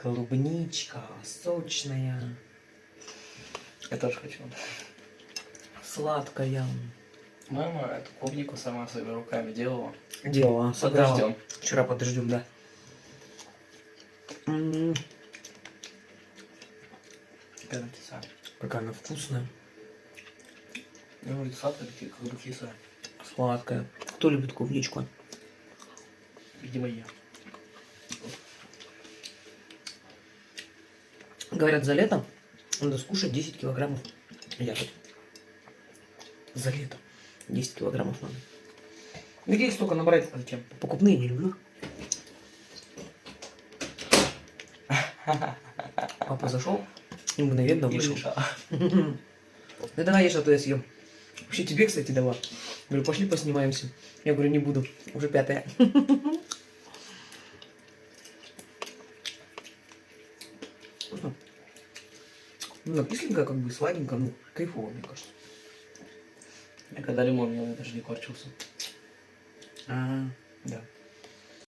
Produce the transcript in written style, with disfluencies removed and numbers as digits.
Клубничка сочная, Я тоже хочу. сладкая. Мама эту клубнику сама своими руками делала. Делала, собрала. Подождем. Вчера под дождем, да. Какая она кислая. Какая она вкусная, Я говорю, сладкая, как бы кислая. сладкая. Кто любит клубничку? Видимо, я. Говорят, за лето надо скушать 10 килограммов ягод. За лето 10 килограммов надо. Где их столько набрать? Зачем? Покупные не люблю. Папа зашел и мгновенно Не вышел. мешало. Да давай ешь, а то я съем. Вообще тебе, кстати, дала. Говорю, пошли поснимаемся. Я говорю, не буду. Уже 5-я. Вкусно. Ну, кисленькая, как бы, сладенькая, ну, кайфово, мне кажется. Я когда лимон ел, я даже не корчился. А, Да.